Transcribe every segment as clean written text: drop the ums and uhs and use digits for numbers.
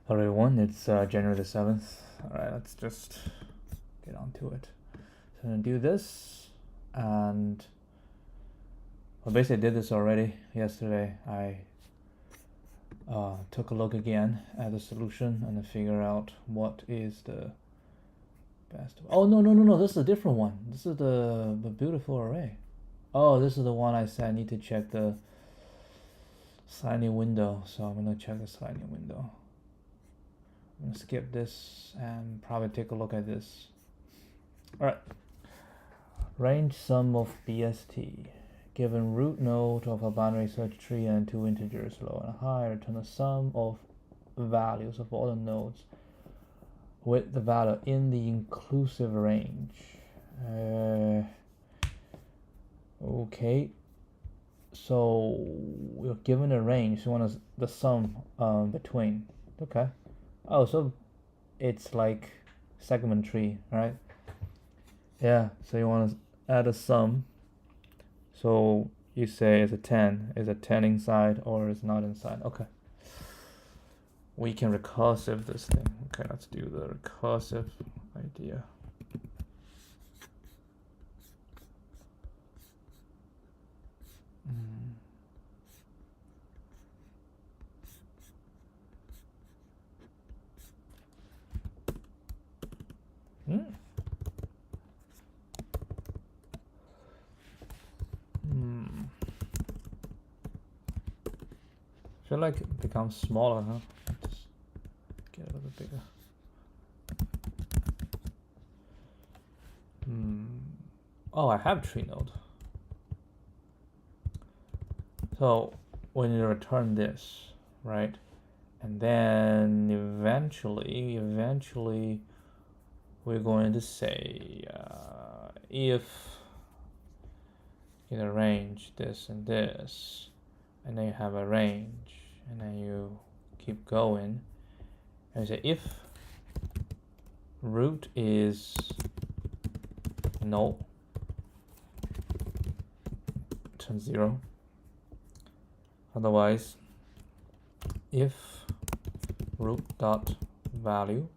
Hello everyone, it's January the 7th. Alright, let's just get on to it. So I'm going to do this, and well, basically I did this already yesterday. I took a look again at the solution and figure out what is the best. Oh, no, this is a different one. This is the beautiful array. Oh, this is the one I said I need to check the sliding window, so I'm going to check the sliding window. I'm going to skip this and probably take a look at this. Alright. Range sum of BST. Given root node of a binary search tree and two integers low and high, return the sum of values of all the nodes with the value in the inclusive range. Okay. So we're given a range, so we want the sum between. Okay. Oh, so it's like segment tree, right? Yeah, so you want to add a sum. So you say it's a 10. Is a 10 inside or is not inside? Okay. We can recursive this thing. Okay, let's do the recursive idea. I feel like it becomes smaller, huh? Just get a little bigger. Oh, I have tree node. So when you return this, right? And then eventually we're going to say if you arrange this and this, and then you have a range, and then you keep going, and say if root is null, turn 0. Otherwise, if root dot value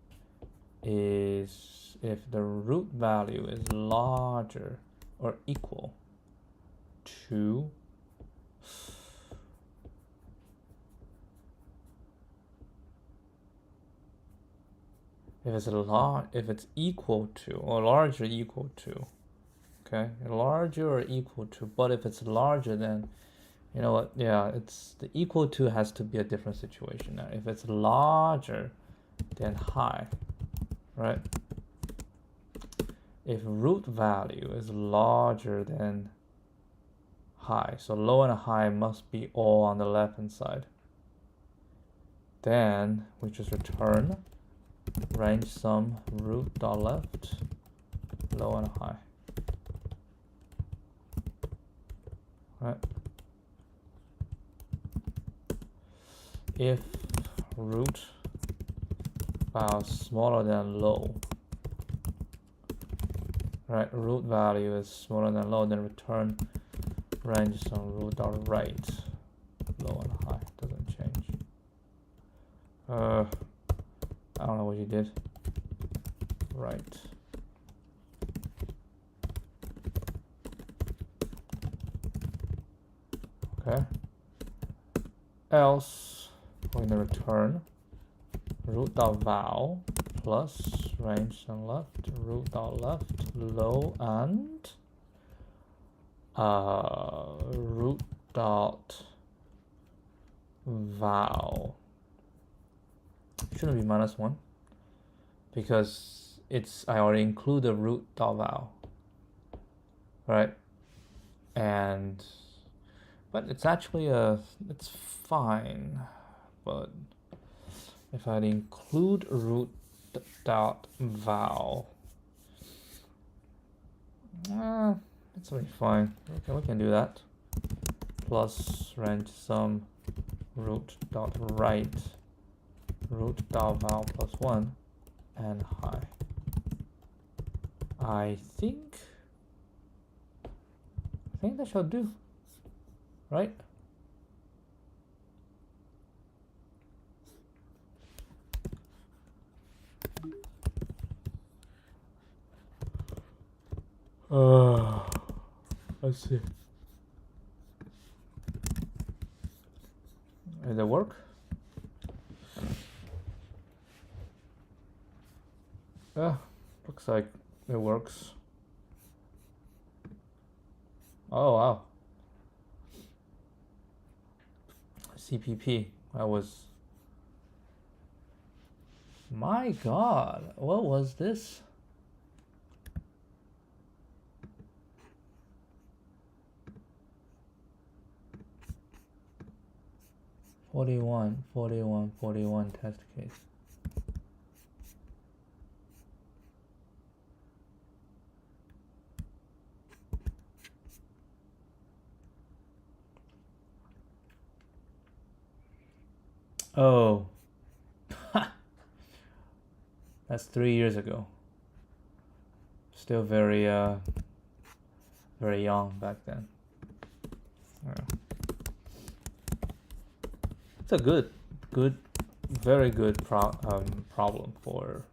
is, if the root value is larger or equal to if it's equal to or larger equal to, okay, larger or equal to, but if it's larger than, you know what, yeah, it's the equal to has to be a different situation now. If it's larger than high, right? If root value is larger than high, so low and high must be all on the left hand side, then we just return range sum root dot left, low and high, right? If root value is smaller than low, right, root value is smaller than low, then return range sum root dot right, low and high. Doesn't change. I don't know what you did. Right. Okay. Else, we're gonna return root dot val plus range sum left, root dot left, low, and root dot val. Shouldn't be -1 because it's, I already include the root dot val, right? And but it's actually it's fine, but if I include root dot val, it's really fine. Okay, we can do that. Plus range sum root dot right, root dot val plus 1 and high. I think that should do, right? Let's see. Did it work? Yeah, looks like it works. Oh wow. CPP. That was. My God, what was this? Forty-one test case. Oh, that's 3 years ago. Still very young back then. Yeah. It's a good, very good problem for,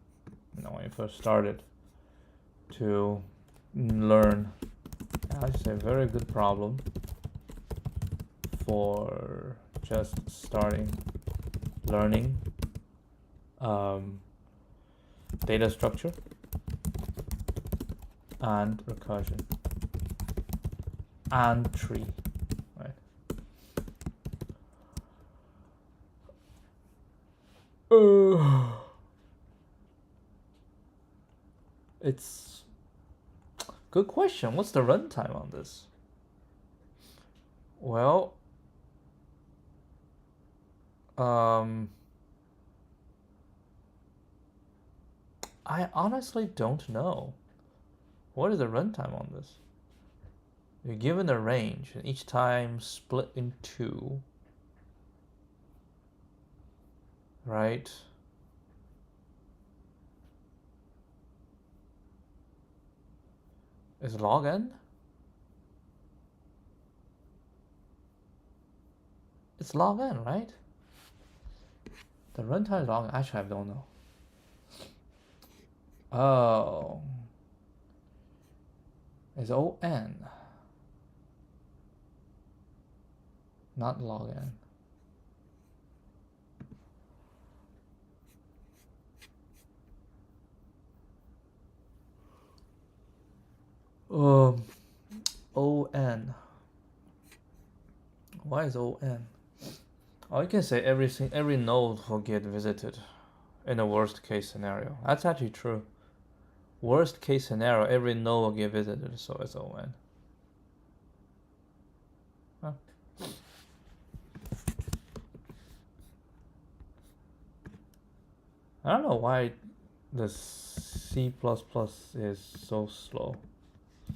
when you first started to learn. I should say very good problem for just starting learning data structure and recursion and tree, right? It's good question. What's the runtime on this? Well, I honestly don't know. What is the runtime on this? You're given a range, and each time split in two, right? Is log n? It's log n, right? The runtime is log n. Actually, I don't know. Oh. It's on. Not log n. On. Why is on? Oh, you can say every node will get visited in a worst case scenario. That's actually true. Worst case scenario, every node will get visited, so it's on. Huh. I don't know why the C++ is so slow.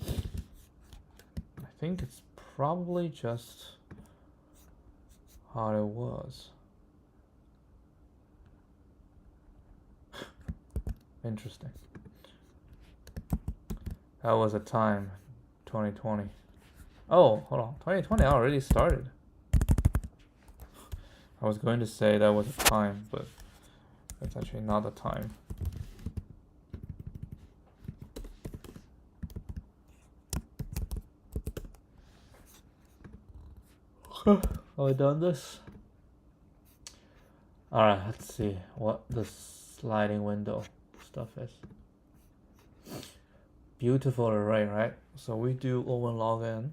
I think it's probably just how it was. Interesting. That was a time, 2020. Oh, hold on. 2020 already started. I was going to say that was a time, but it's actually not a time. Have I done this? Alright, let's see what the sliding window stuff is. Beautiful array, right? So we do O1 log n.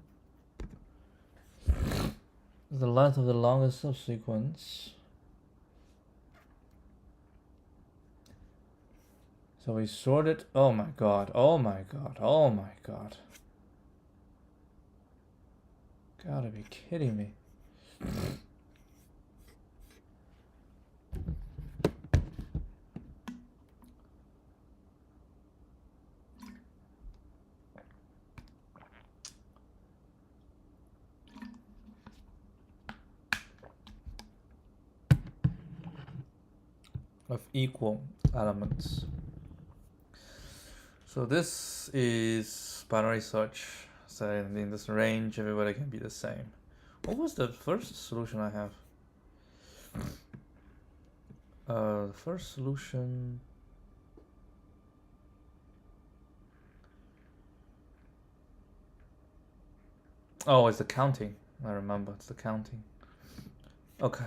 The length of the longest subsequence. So we sort it. Oh my god. Oh my god. Oh my god. Gotta be kidding me. Of equal elements. So this is binary search. So in this range, everybody can be the same. What was the first solution I have? The first solution. Oh, it's the counting. I remember, it's the counting. Okay.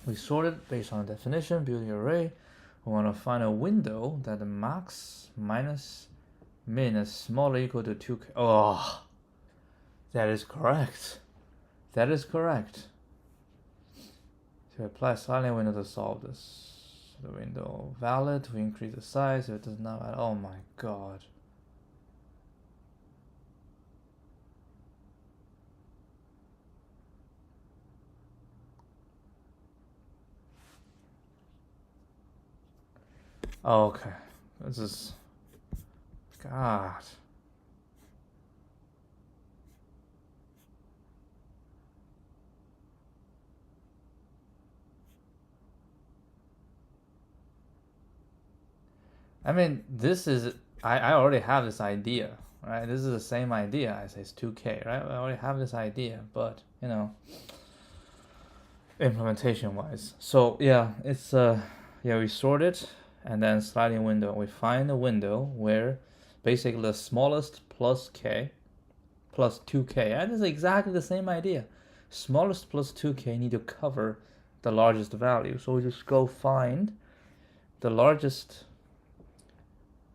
We sorted based on the definition, build the array. We want to find a window that the max minus min is smaller or equal to 2k. Oh, that is correct. That is correct. To apply sliding window to solve this. The window valid, we increase the size, if it does not valid. Oh my god. Oh, okay. This is... God. I mean, this is... I already have this idea, right? This is the same idea. I say it's 2k, right? I already have this idea, but, you know, implementation-wise. So, yeah, it's... yeah, we sort it, and then sliding window. We find a window where basically the smallest plus k plus 2k. That is exactly the same idea. Smallest plus 2k need to cover the largest value. So we just go find the largest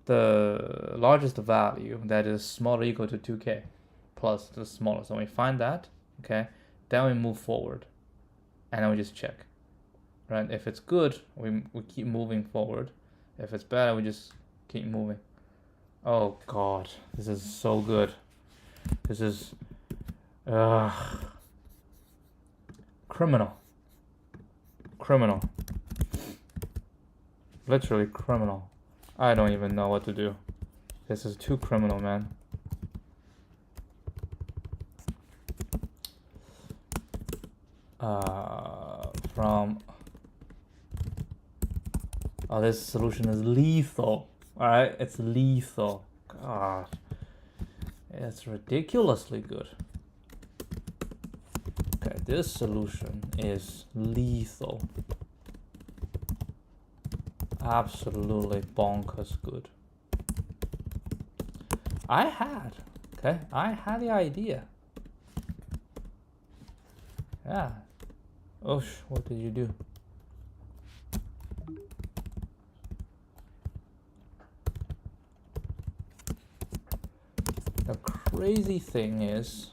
value that is smaller or equal to 2k plus the smallest. So we find that, okay? Then we move forward, and then we just check, right? If it's good, we keep moving forward. If it's bad, we just keep moving. Oh god, this is so good. This is criminal. Literally criminal. I don't even know what to do. This is too criminal, man. Oh, this solution is lethal. Alright, it's lethal. God. It's ridiculously good. Okay, this solution is lethal. Absolutely bonkers good. I had the idea. Yeah. Oosh, what did you do? The crazy thing is,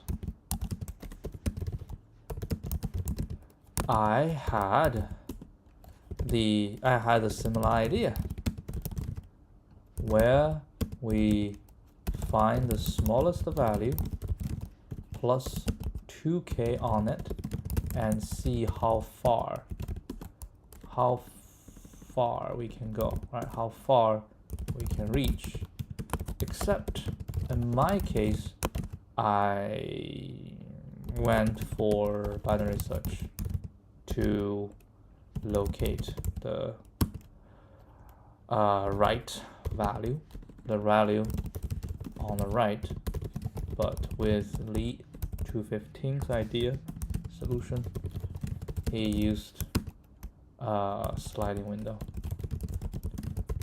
I had a similar idea where we find the smallest value plus 2k on it and see how far we can go, right? How far we can reach. Except in my case, I went for binary search to locate the right value, the value on the right, but with Lee 215's idea solution, he used a sliding window,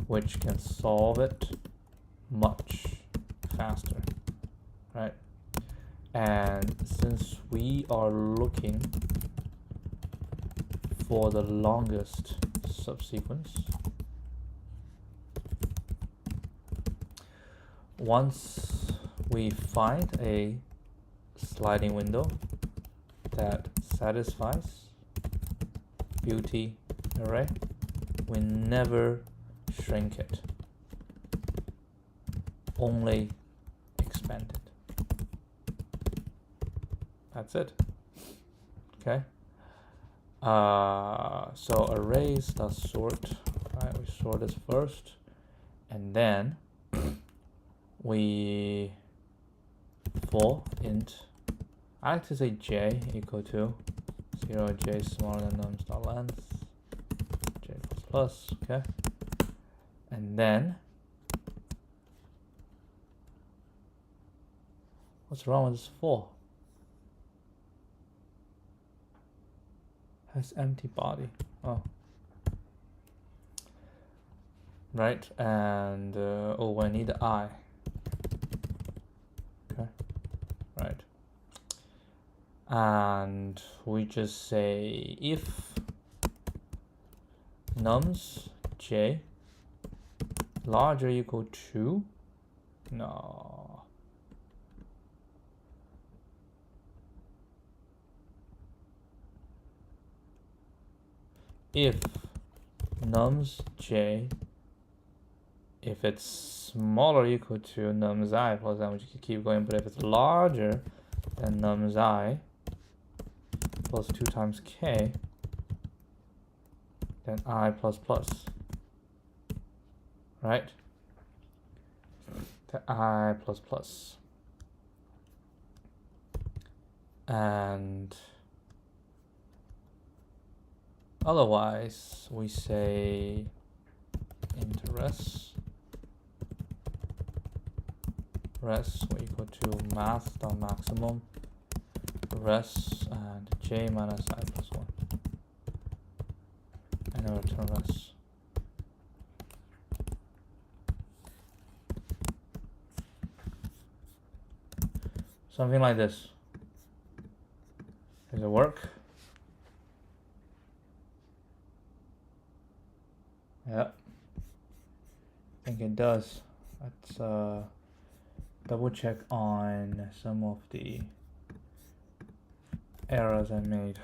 which can solve it much faster, right? And since we are looking for the longest subsequence, once we find a sliding window that satisfies beauty array, we never shrink it, only expand it. That's it. Okay. So arrays does sort. Right, we sort this first, and then we for int. I like to say j equal to 0, j smaller than nums.length, j plus. Okay, and then what's wrong with this for? Has empty body. Oh, right, and oh, I need the I. Okay, right. and we just say if nums j larger or equal to, no, if nums j, if it's smaller or equal to nums I plus n, which you can keep going, but if it's larger than nums I plus 2 times k, then I plus plus, right? The I plus plus. And otherwise, we say int res will equal to math.maximum res and j minus I plus 1. And then return res. Something like this. Does it work? Yeah, I think it does. Let's double check on some of the errors I made.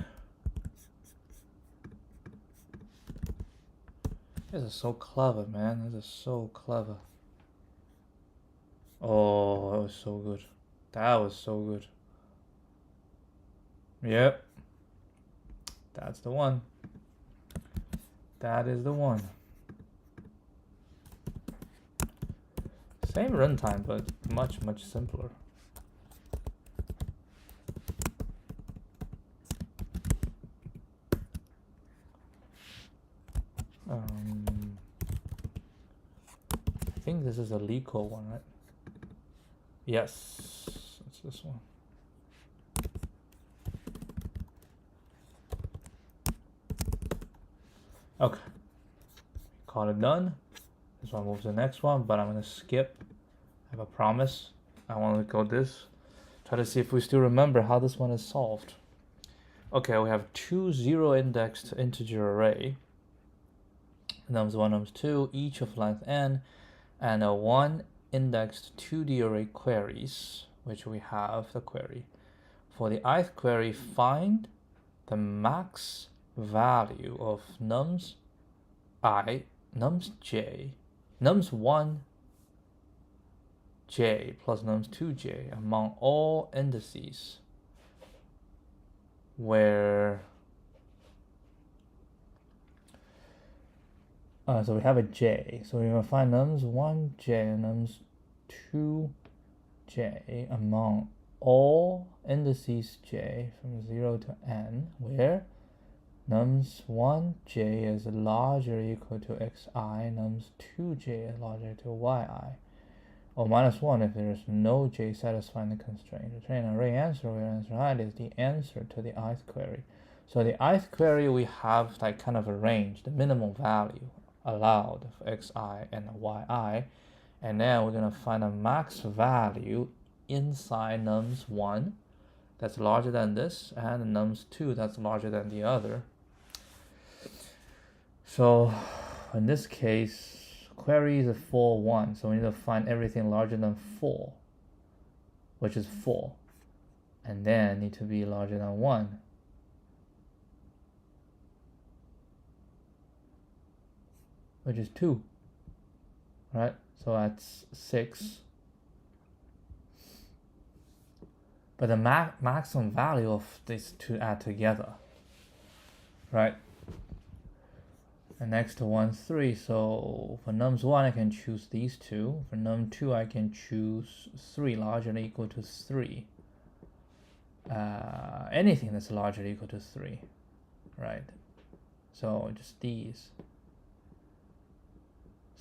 This is so clever, man. This is so clever. Oh, that was so good. That was so good. Yep. That's the one. That is the one. Same runtime, but much, much simpler. I think this is a LeetCode one, right? Yes, it's this one. Okay, call it done. This one moves to the next one, but I'm gonna skip. I have a promise. I want to go this. Try to see if we still remember how this one is solved. Okay, we have 2 0-indexed integer array, nums 1, nums 2, each of length n, and a 1-indexed 2D array queries, which we have the query. For the ith query, find the max value of nums I, nums j, nums 1 j plus nums 2j among all indices where so we have a j, so we're going to find nums 1j and nums 2j among all indices j from 0 to n where nums 1j is larger or equal to xi, nums 2j is larger to yi, or minus 1 if there is no j satisfying the constraint. Return an array answer where answer I is the answer to the ith query. So the ith query, we have like kind of a range, the minimum value allowed of xi and yi, and then we're going to find a max value inside nums 1 that's larger than this, and nums 2 that's larger than the other. So in this case, query is a 4, 1, so we need to find everything larger than 4, which is 4, and then need to be larger than 1. Which is 2, right? So that's 6. But the maximum value of these two add together, right? And next to 1, 3. So for nums 1, I can choose these two. For num 2, I can choose 3 larger than or equal to 3. Anything that's larger than or equal to 3, right? So just these.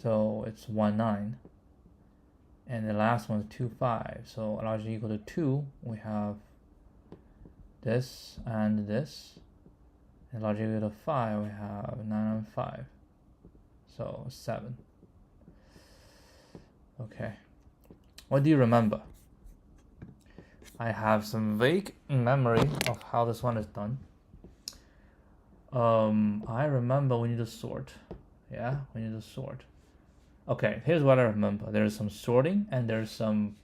So it's 1, 9. And the last one is 2, 5. So larger than or equal to 2, we have this and this. And larger than or equal to 5, we have 9 and 5. So 7. Okay. What do you remember? I have some vague memory of how this one is done. I remember we need to sort. Yeah, we need to sort. Okay, here's what I remember. There's some sorting and there's some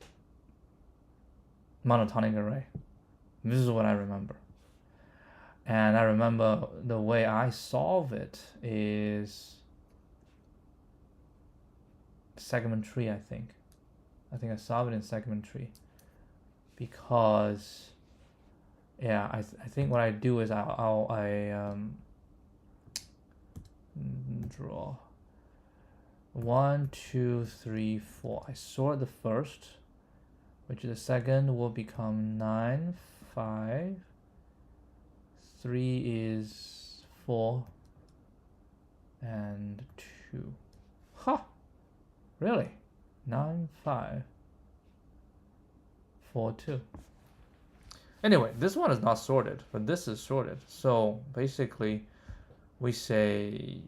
monotonic array. This is what I remember. And I remember the way I solve it is segment tree, I think. I solve it in segment tree. Because, yeah, I think what I do is I draw 1, 2, 3, 4. I sort the first, which is the second will become 9, 5. 3 is 4 and 2. Huh, really? 9, 5, 4, 2. Anyway, this one is not sorted, but this is sorted. So basically, we say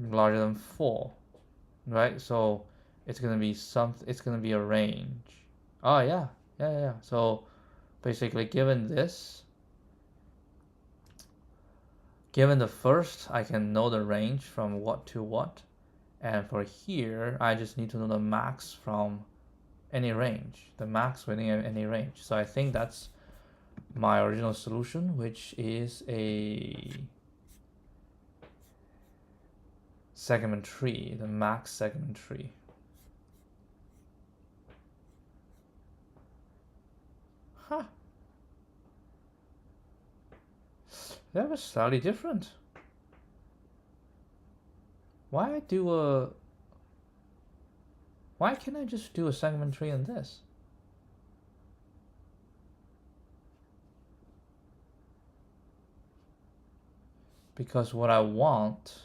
larger than 4, right? So it's gonna be something. It's gonna be a range. Oh yeah. So basically, given this, given the first, I can know the range from what to what, and for here, I just need to know the max from any range, the max within any range. So I think that's my original solution, which is a segment tree, the max segment tree. Huh. That was slightly different. Why can't I just do a segment tree in this? Because what I want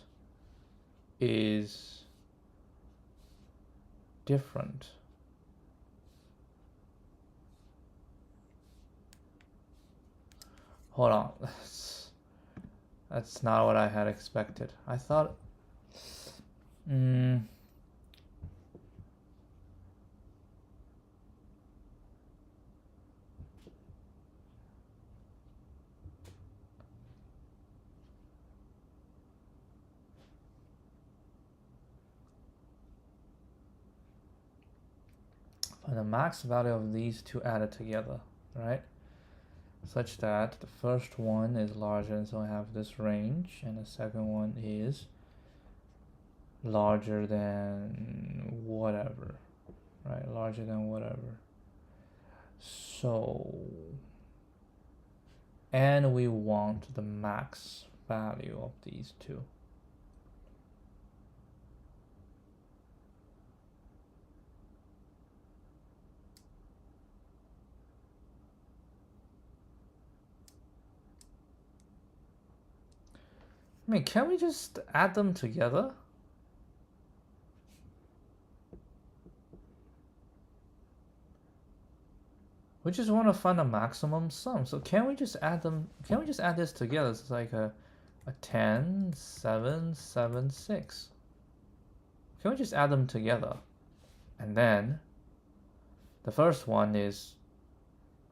is different. Hold on. That's not what I had expected. I thought find the max value of these two added together, right? Such that the first one is larger, and so I have this range, and the second one is larger than whatever, right? Larger than whatever. So, and we want the max value of these two. I mean, can we just add them together? We just want to find a maximum sum. So can we just add them? Can we just add this together? It's like a 10, 7, 7, 6. Can we just add them together? And then the first one is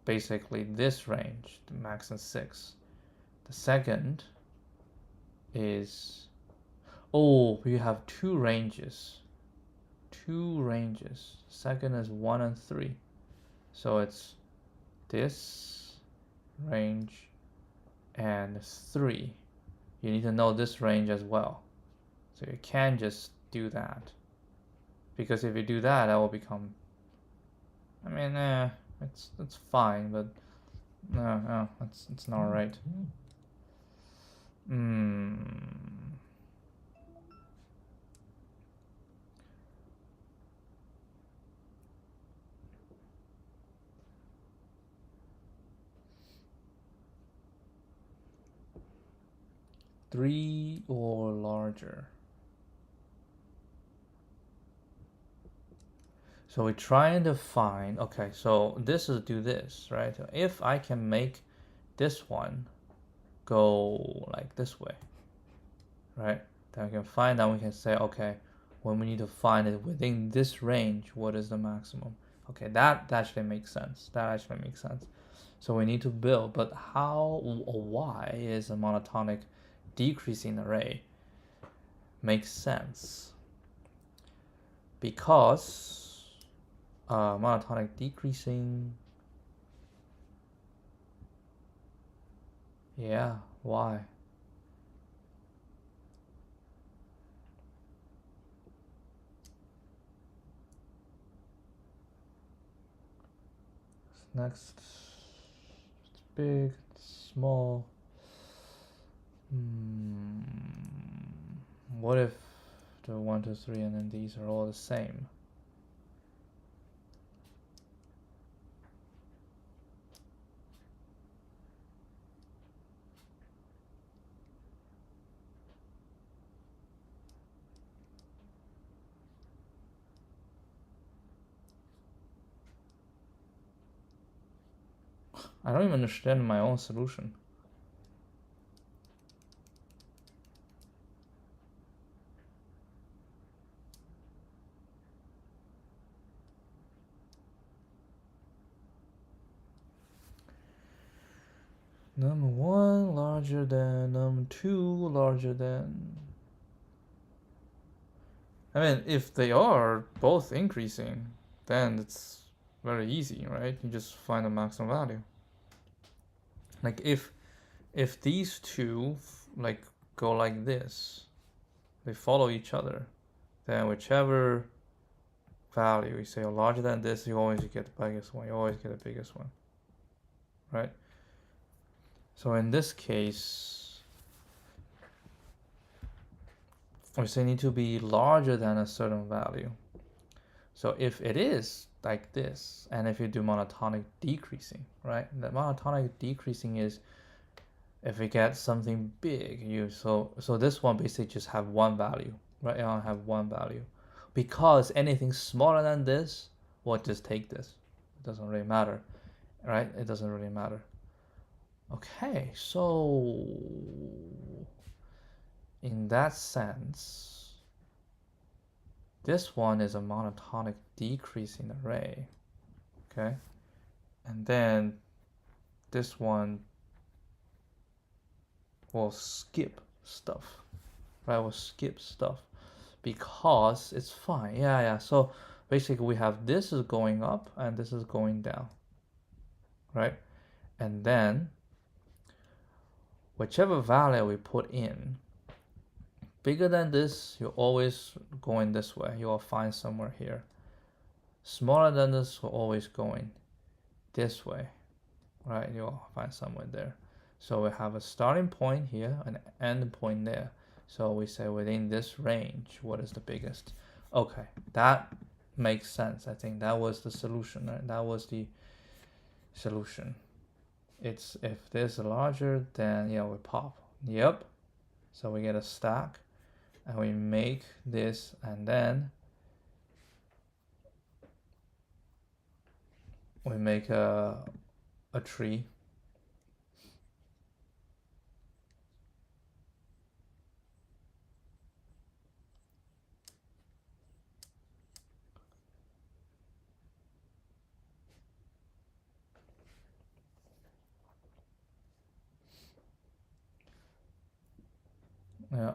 basically this range, the max is 6. The second is, oh, we have two ranges. Second is 1 and 3. So it's this range and 3. You need to know this range as well. So you can't just do that. Because if you do that, that will become, I mean, it's fine, but no, it's not right. Three or larger. So we're trying to find, okay, so this is do this, right? If I can make this one go like this way, right? Then we can find out, we can say, okay, when we need to find it within this range, what is the maximum? Okay, that actually makes sense. That actually makes sense. So we need to build, but how or why is a monotonic decreasing array makes sense? Because monotonic decreasing, yeah, why? Next, it's big, it's small. What if the 1, 2, 3 and then these are all the same? I don't even understand my own solution. Number 1 larger than number 2 larger than. I mean, if they are both increasing, then it's very easy, right? You just find the maximum value. Like if these two like go like this, they follow each other, then whichever value you say larger than this, you always get the biggest one. You always get the biggest one, right? So in this case, we say need to be larger than a certain value. So if it is like this, and if you do monotonic decreasing, right? The monotonic decreasing is if we get something big, so this one basically just have one value, right? It only have one value, because anything smaller than this, we'll just take this. It doesn't really matter, right? It doesn't really matter. Okay, so in that sense, this one is a monotonic decreasing array, okay? And then this one will skip stuff, right? We'll skip stuff because it's fine. Yeah. So basically we have this is going up and this is going down, right? And then whichever value we put in, bigger than this, you're always going this way. You will find somewhere here. Smaller than this, you're always going this way, right? You'll find somewhere there. So we have a starting point here, an end point there. So we say within this range, what is the biggest? Okay, that makes sense. I think that was the solution, right? That was the solution. It's if this is larger, then yeah, we pop. Yep. So we get a stack and we make this, and then we make a tree.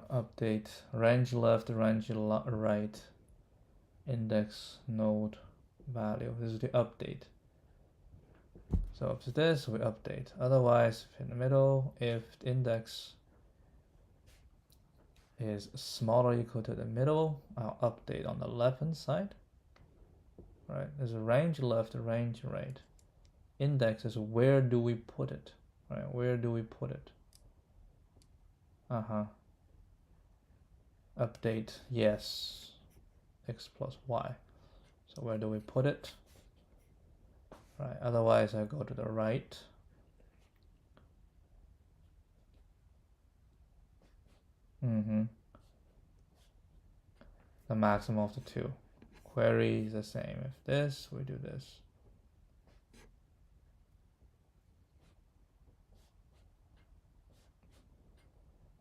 Update range left, range right, index node value. This is the update. So up to this we update. Otherwise, if in the middle, if index is smaller or equal to the middle, I'll update on the left hand side. Right, there's a range left, a range right. Index is where do we put it? Right, where do we put it? Update, yes, x plus y. So where do we put it? Right, otherwise I go to the right. The maximum of the two. Query is the same. If this, we do this.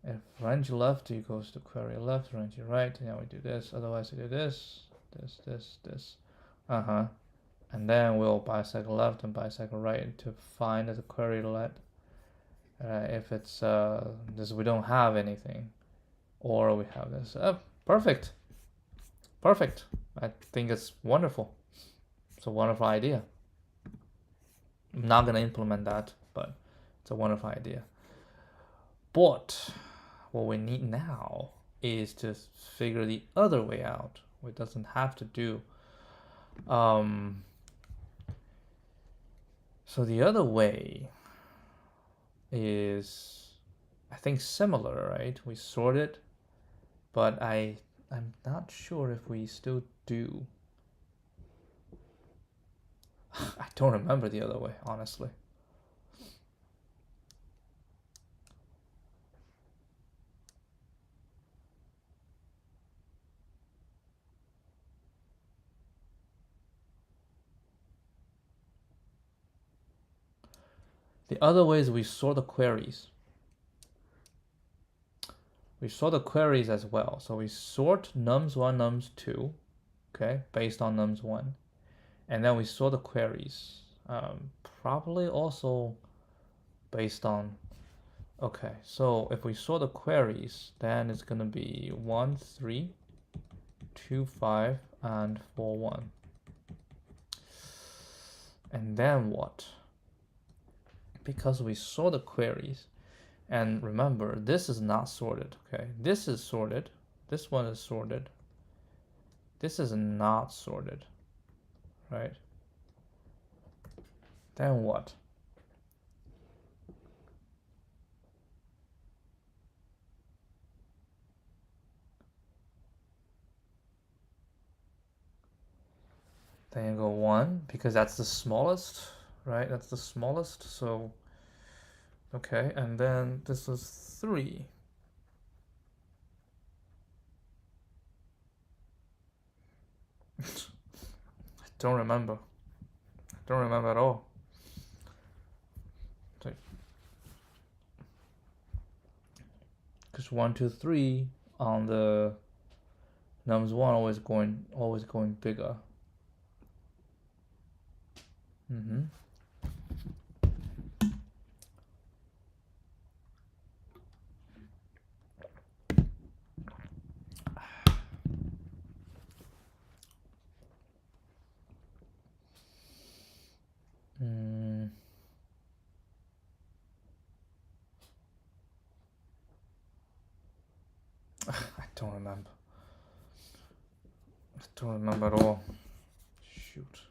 If range left equals to query left, range right, now we do this. Otherwise we do this, this. And then we'll bisect left and bisect right to find the query let. If it's this, we don't have anything, or we have this. Perfect. Perfect. I think it's wonderful. It's a wonderful idea. I'm not gonna implement that, but it's a wonderful idea. But what we need now is to figure the other way out. It doesn't have to do. So the other way is, I think, similar, right? We sort it, but I'm not sure if we still do. I don't remember the other way, honestly. The other way is we sort the queries. We sort the queries as well. So we sort nums1, nums2, okay, based on nums1. And then we sort the queries. Probably also based on, okay, so if we sort the queries, then it's gonna be 1, 3, 2, 5, and 4, 1. And then what? Because we sort the queries, and remember, this is not sorted, okay? This is sorted. This one is sorted. This is not sorted, right? Then what? Then you go 1, because that's the smallest, right? That's the smallest, so, okay, and then this is 3. I don't remember. I don't remember at all. Because 1, 2, 3 on the nums1 always going bigger. I don't remember. I don't remember at all. Shoot.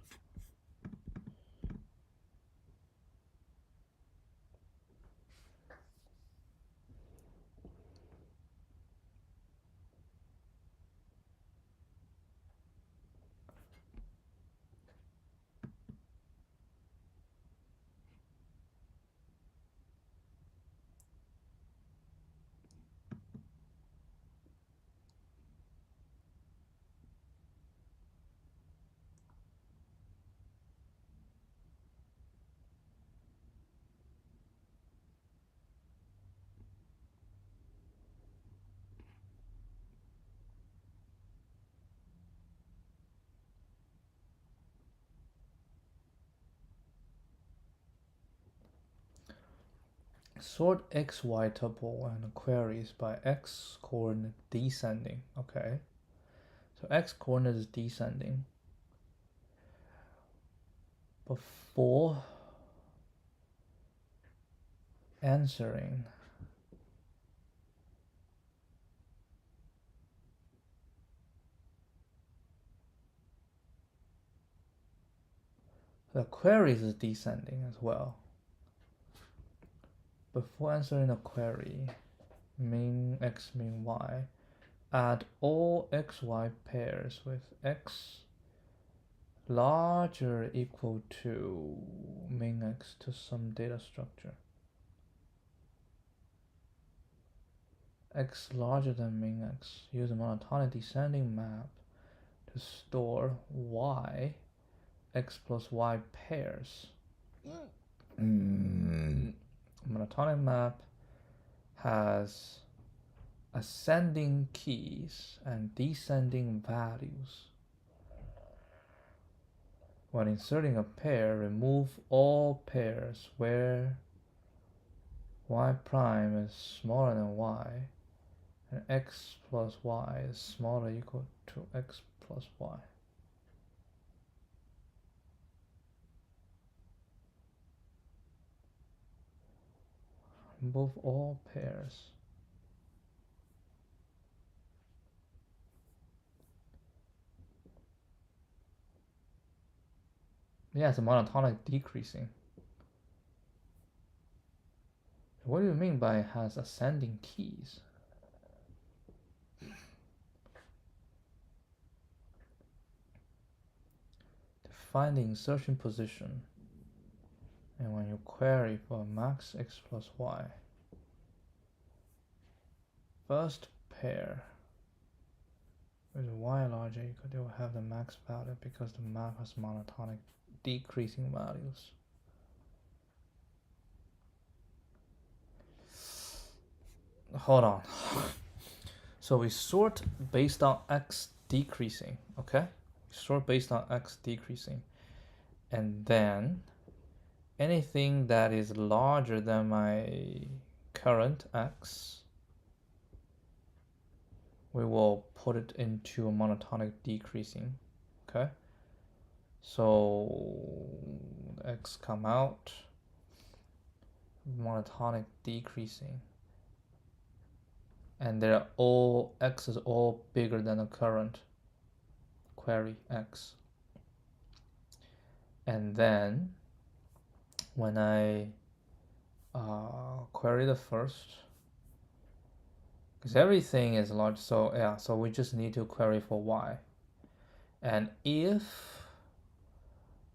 Sort xy tuple and queries by x coordinate descending. Okay. So x coordinate is descending. Before answering the queries is descending as well. Before answering a query, min x, min y, add all xy pairs with x larger or equal to min x to some data structure. X larger than min x. Use a monotonic descending map to store y, x plus y pairs. Monotonic map has ascending keys and descending values. when inserting a pair, remove all pairs where y prime is smaller than y and x plus y is smaller or equal to x plus y. Remove all pairs. Yeah, it's a monotonic decreasing. What do you mean by it has ascending keys? Define the insertion position. And when you query for max x plus y, first pair with y larger equal, they will have the max value because the map has monotonic decreasing values. Hold on. So we sort based on x decreasing, okay? We sort based on x decreasing. And then anything that is larger than my current x, we will put it into a monotonic decreasing, okay? So x come out, monotonic decreasing, and they're all, x is all bigger than the current query x. And then when I query the first, because everything is large, so yeah, so we just need to query for y. And if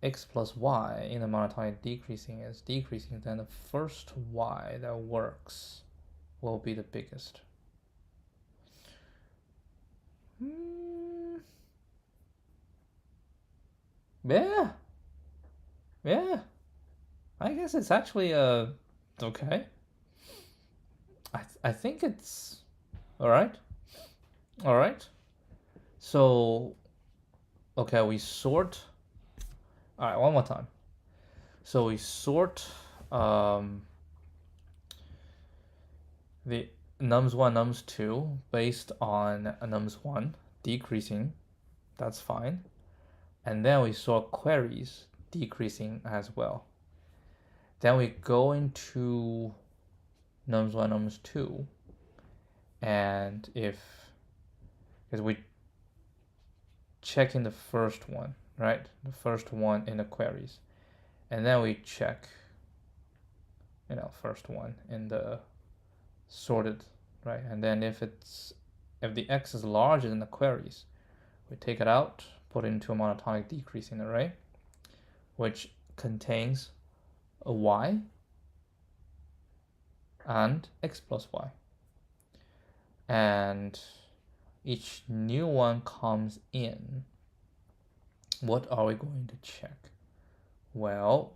x plus y in the monotonic decreasing is decreasing, then the first y that works will be the biggest. Yeah. Yeah. I guess it's actually okay. I think it's all right. All right. So okay, we sort. All right, one more time. So we sort the nums1, nums2 based on nums1 decreasing. That's fine. And then we sort queries decreasing as well. Then we go into nums1, nums2, and because we check in the first one, right? The first one in the queries, and then we check, first one in the sorted, right? And then if the x is larger than the queries, we take it out, put it into a monotonic decreasing array, which contains a y and x plus y. And each new one comes in. What are we going to check? Well,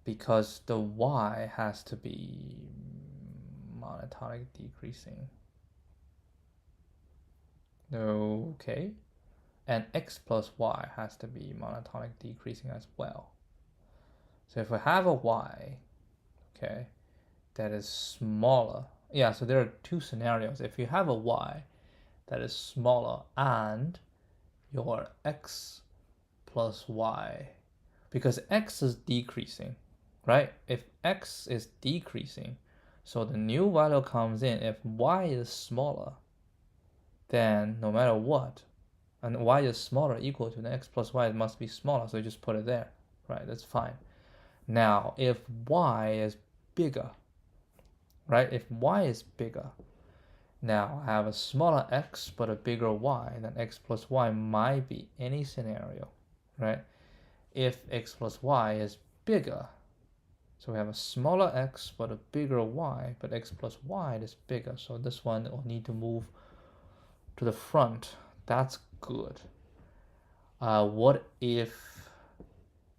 because the y has to be monotonic decreasing. Okay. And x plus y has to be monotonic decreasing as well. So if we have a y, okay, that is smaller. Yeah, so there are two scenarios. If you have a y that is smaller and your x plus y, because x is decreasing, right? If x is decreasing, so the new value comes in. If y is smaller, then no matter what, and y is smaller equal to the x plus y, it must be smaller, so you just put it there, right? That's fine. Now, if y is bigger, right? If y is bigger, now I have a smaller x but a bigger y, then x plus y might be any scenario, right? If x plus y is bigger, so we have a smaller x but a bigger y, but x plus y is bigger, so this one will need to move to the front. That's good. What if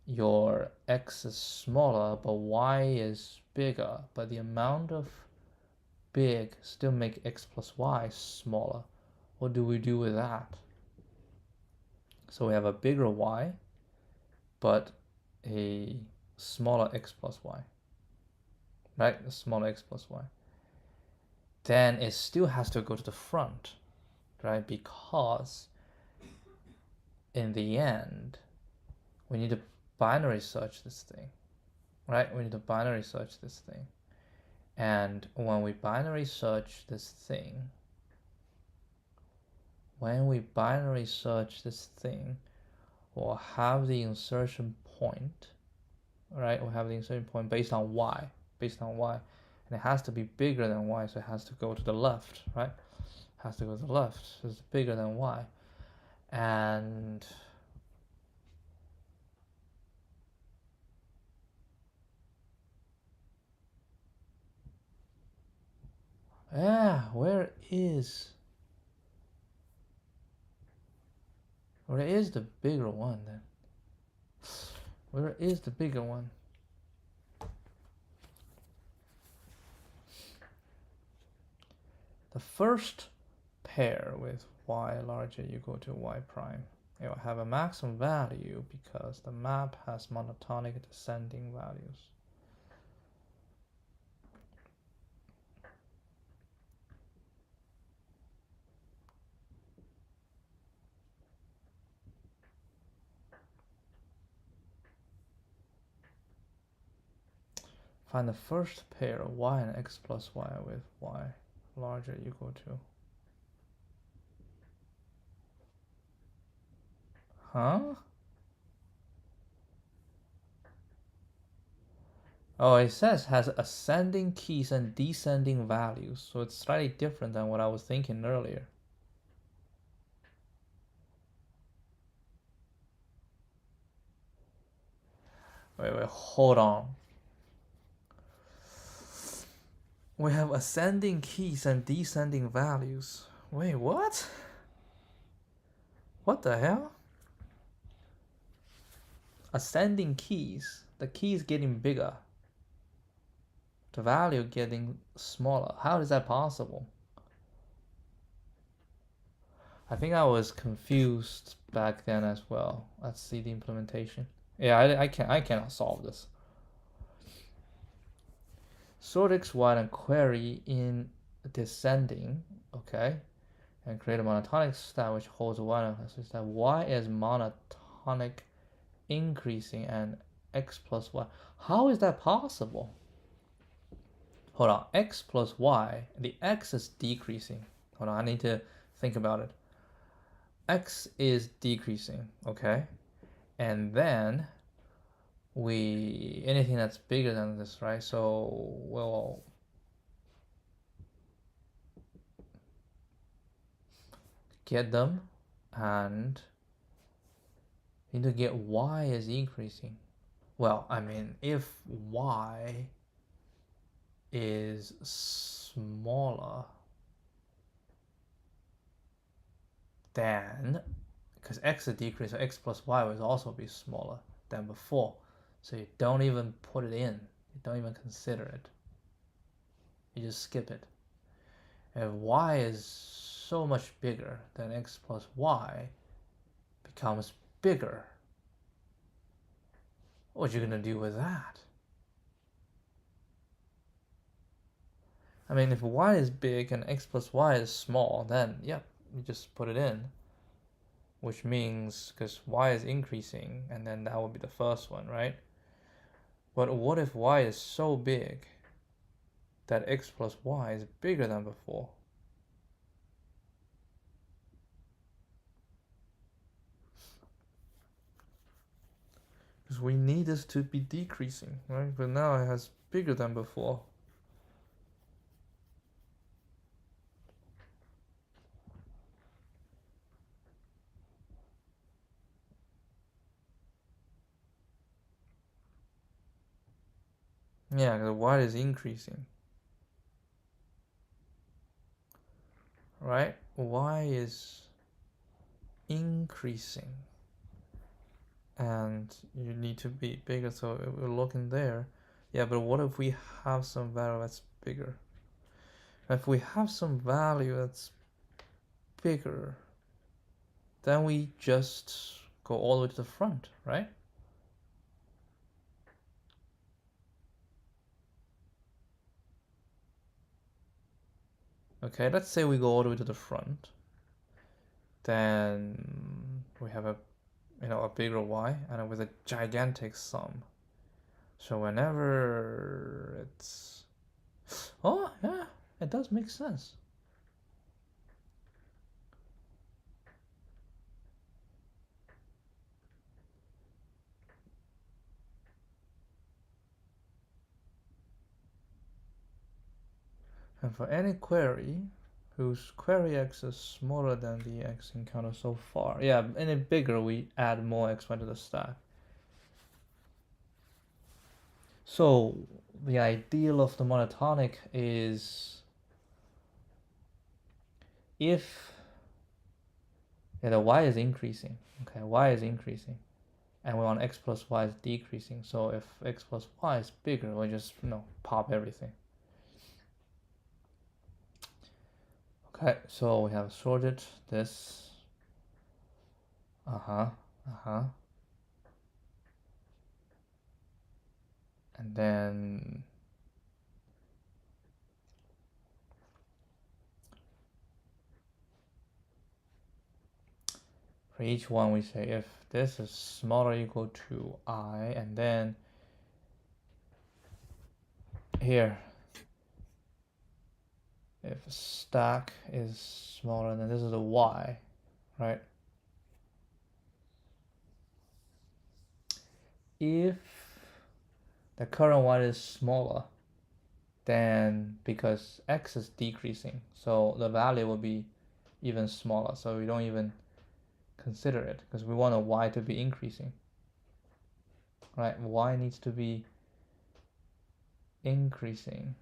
your x is smaller but y is bigger, but the amount of big still make x plus y smaller? what do we do with that? So we have a bigger y, but a smaller x plus y, right? A smaller x plus y. Then it still has to go to the front, right? Because in the end, we need to binary search this thing, right? We need to binary search this thing. And when we binary search this thing, we'll have the insertion point, right? We'll have the insertion point based on y. And it has to be bigger than y, so it has to go to the left, right? It has to go to the left, so it's bigger than y. And yeah, where is the bigger one then? Where is the bigger one? The first pair with y larger equal to y prime, it will have a maximum value because the map has monotonic descending values. Find the first pair of y and x plus y with y larger equal to. Huh? Oh, it says has ascending keys and descending values, so it's slightly different than what I was thinking earlier. Wait, hold on. We have ascending keys and descending values. Wait, what? What the hell? Ascending keys. The key is getting bigger. The value getting smaller. How is that possible? I think I was confused back then as well. Let's see the implementation. Yeah, I cannot solve this. Sort x, y, and query in descending, okay, and create a monotonic stat which holds y such that y is monotonic increasing and x plus y. How is that possible? Hold on, x plus y, the x is decreasing. Hold on, I need to think about it. X is decreasing, okay, and then anything that's bigger than this, right? So we'll get them, and need to get y is increasing. Well, I mean, if y is smaller than, because x is decreasing, so x plus y will also be smaller than before. So you don't even put it in. You don't even consider it. You just skip it. If y is so much bigger, then x plus y becomes bigger. What are you gonna do with that? I mean, if y is big and x plus y is small, then yep, you just put it in. Which means, because y is increasing, and then that would be the first one, right? But what if y is so big that x plus y is bigger than before? Because we need this to be decreasing, right? But now it has bigger than before. Yeah, the y is increasing. Right? Y is increasing. And you need to be bigger, so we're looking there. Yeah, but what if we have some value that's bigger? If we have some value that's bigger, then we just go all the way to the front, right? Okay, let's say we go all the way to the front. Then we have a bigger y and with a gigantic sum. So whenever it's, oh yeah, it does make sense. And for any query whose query x is smaller than the x encountered so far, yeah, any bigger we add more x to the stack. So the ideal of the monotonic is if the y is increasing, okay, y is increasing, and we want x plus y is decreasing. So if x plus y is bigger, we just pop everything. Okay, so we have sorted this. And then for each one we say if this is smaller or equal to I, and then here if stack is smaller than this is a y, right? If the current y is smaller, then because x is decreasing, so the value will be even smaller, so we don't even consider it because we want a y to be increasing, right? Y needs to be increasing.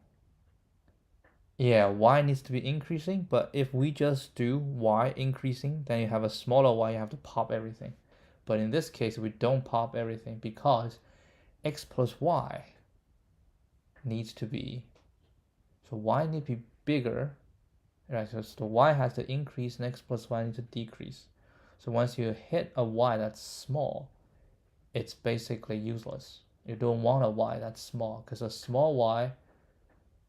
Yeah, y needs to be increasing, but if we just do y increasing, then you have a smaller y, you have to pop everything. But in this case, we don't pop everything because x plus y needs to be, so y needs to be bigger, right? So the y has to increase and x plus y needs to decrease. So once you hit a y that's small, it's basically useless. You don't want a y that's small because a small y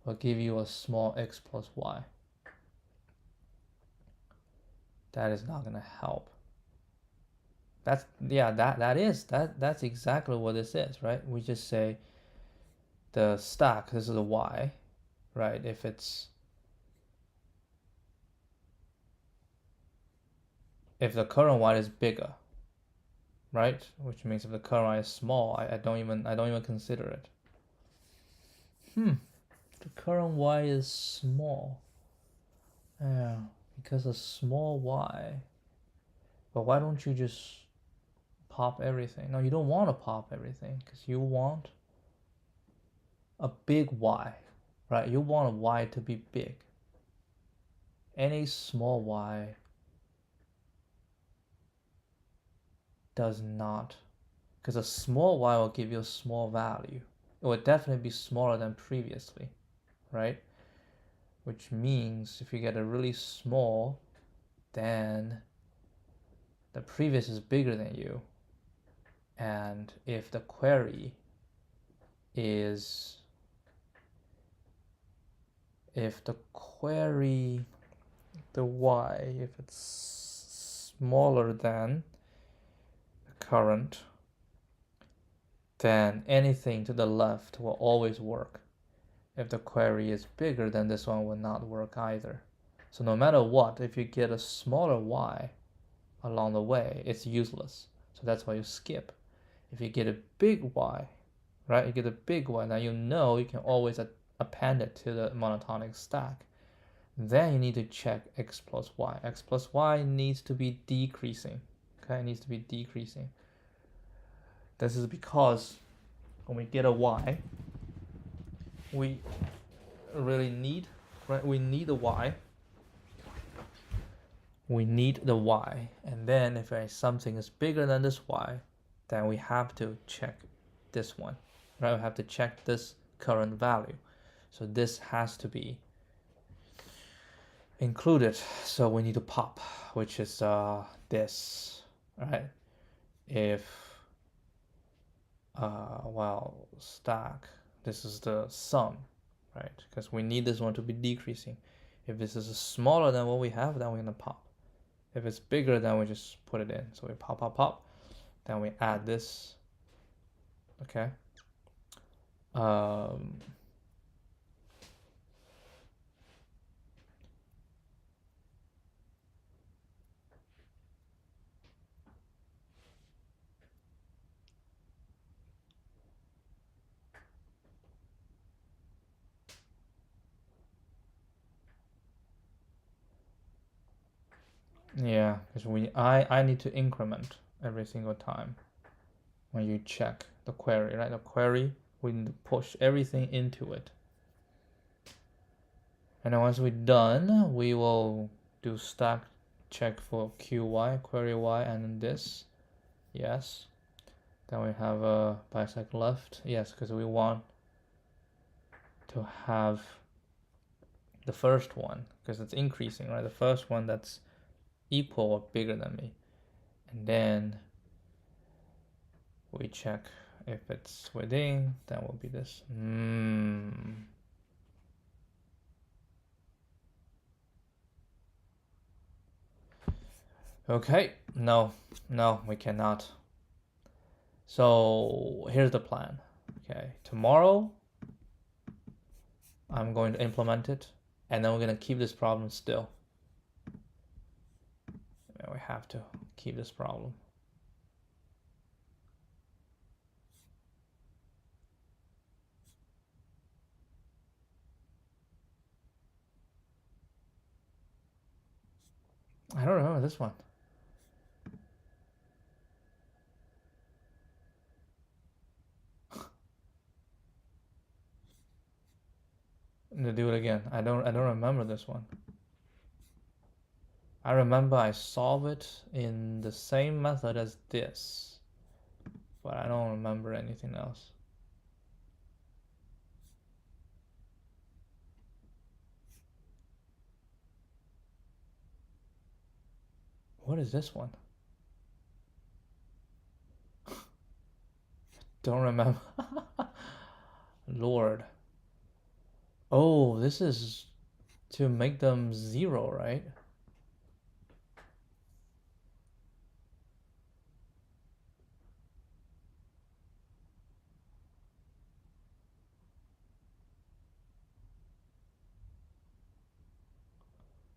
will give you a small x plus y. That is not gonna help. That's that's exactly what this is, right? We just say the stack, this is a y, right? If the current y is bigger, right? Which means if the current y is small, I don't even consider it. The current y is small. Yeah, because a small y. But why don't you just pop everything? No, you don't want to pop everything because you want a big y, right? You want a y to be big. Any small y does not, because a small y will give you a small value. It would definitely be smaller than previously, right? Which means if you get a really small, then the previous is bigger than you. And if the query is, the y, if it's smaller than the current, then anything to the left will always work. If the query is bigger, then this one will not work either. So no matter what, if you get a smaller y along the way, it's useless. So that's why you skip. If you get a big y, right, you get a big y, now you know you can always append it to the monotonic stack. Then you need to check x plus y. X plus y needs to be decreasing. Okay, it needs to be decreasing. This is because when we get a y, we really need, right? We need a y. We need the y. And then if something is bigger than this y, then we have to check this one, right? We have to check this current value. So this has to be, included, so we need to pop, which is this, right? If well, stack, this is the sum, right? Because we need this one to be decreasing. If this is smaller than what we have, then we're gonna pop. If it's bigger, then we just put it in. So we pop, pop, pop. Then we add this. Okay. Yeah, because I need to increment every single time when you check the query, right? The query, we need to push everything into it. And then once we're done, we will do stack check for QY, query Y, and then this. Yes. Then we have a bisect left. Yes, because we want to have the first one, because it's increasing, right? The first one that's equal or bigger than me. And then we check if it's within, that will be this. Okay, no, we cannot. So here's the plan. Okay, tomorrow I'm going to implement it, and then we're going to keep this problem still. And we have to keep this problem. I don't remember this one. To do it again. I don't remember this one. I remember I solve it in the same method as this, but I don't remember anything else. What is this one? Don't remember. Lord. Oh, this is to make them 0, right?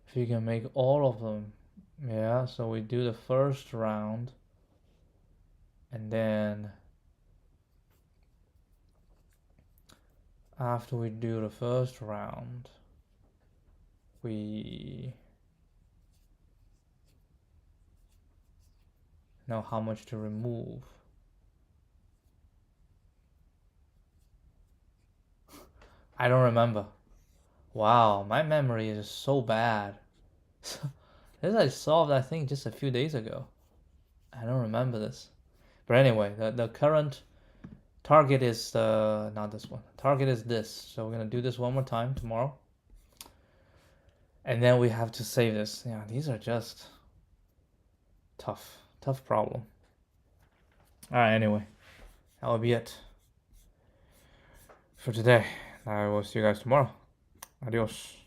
If you can make all of them. Yeah, so we do the first round, and then after we do the first round, we know how much to remove. I don't remember. Wow, my memory is so bad. This I solved, I think, just a few days ago. I don't remember this. But anyway, the current target is not this one. Target is this. So we're gonna do this one more time tomorrow. And then we have to save this. Yeah, these are just tough problem. Alright, anyway. That will be it for today. I will see you guys tomorrow. Adios.